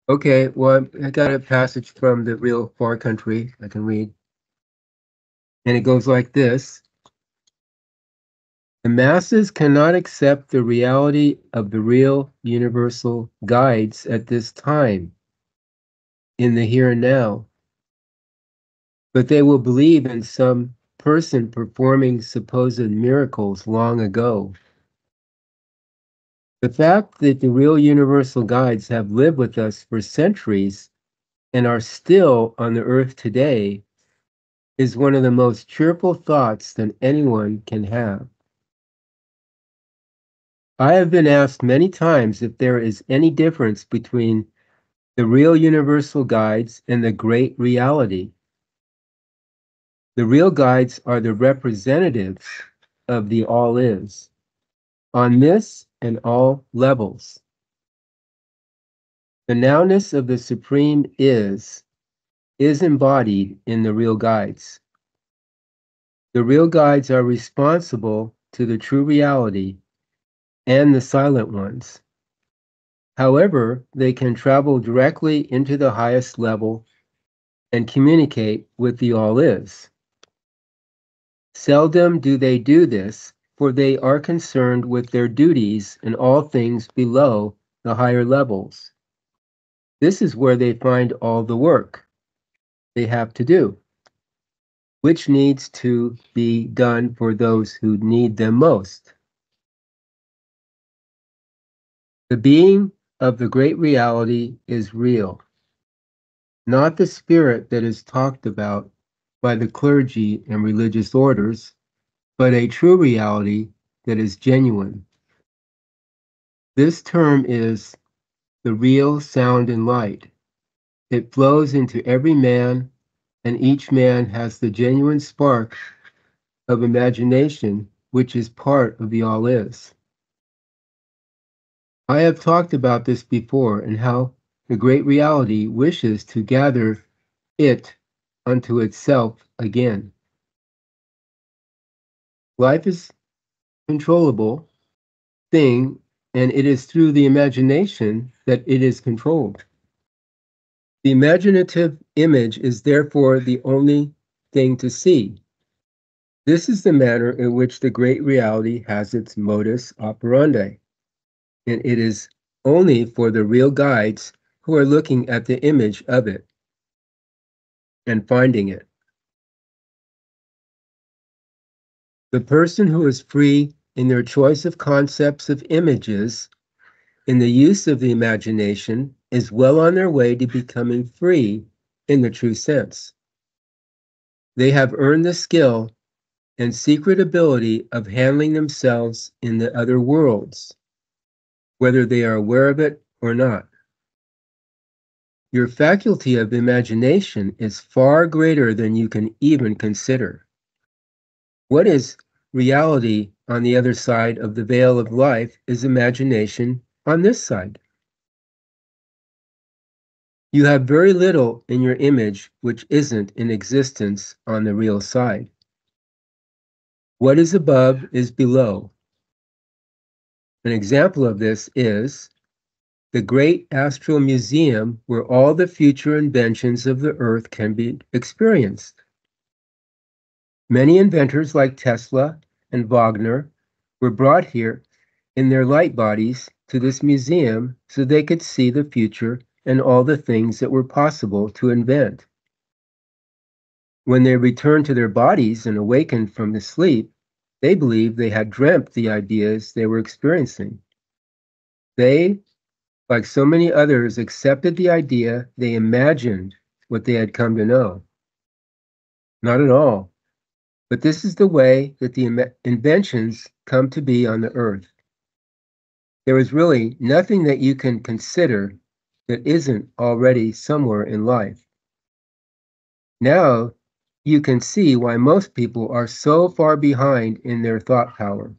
Okay, well, I got a passage from the Real Far Country I can read. And it goes like this. The masses cannot accept the reality of the real universal guides at this time, in the here and now, but they will believe in some person performing supposed miracles long ago. The fact that the real universal guides have lived with us for centuries and are still on the earth today is one of the most cheerful thoughts that anyone can have. I have been asked many times if there is any difference between the real universal guides and the great reality. The real guides are the representatives of the all is, on this and all levels. The nowness of the supreme is embodied in the real guides. The real guides are responsible to the true reality and the silent ones. However, they can travel directly into the highest level and communicate with the all is. Seldom do they do this, for they are concerned with their duties and all things below the higher levels. This is where they find all the work they have to do, which needs to be done for those who need them most. The being of the great reality is real, not the spirit that is talked about by the clergy and religious orders, but a true reality that is genuine. This term is the real sound and light. It flows into every man, and each man has the genuine spark of imagination, which is part of the all is. I have talked about this before and how the great reality wishes to gather it unto itself again. Life is controllable thing, and it is through the imagination that it is controlled. The imaginative image is therefore the only thing to see. This is the manner in which the great reality has its modus operandi, and it is only for the real guides who are looking at the image of it and finding it. The person who is free in their choice of concepts of images in the use of the imagination is well on their way to becoming free in the true sense. They have earned the skill and secret ability of handling themselves in the other worlds, whether they are aware of it or not. Your faculty of imagination is far greater than you can even consider. What is reality on the other side of the veil of life is imagination on this side. You have very little in your image which isn't in existence on the real side. What is above is below. An example of this is the great astral museum where all the future inventions of the earth can be experienced. Many inventors like Tesla and Wagner were brought here in their light bodies to this museum so they could see the future and all the things that were possible to invent. When they returned to their bodies and awakened from the sleep, they believed they had dreamt the ideas they were experiencing. They, like so many others, accepted the idea they imagined what they had come to know. Not at all. But this is the way that the inventions come to be on the earth. There is really nothing that you can consider that isn't already somewhere in life. Now, you can see why most people are so far behind in their thought power.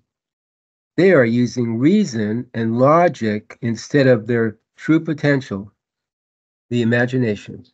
They are using reason and logic instead of their true potential, the imagination.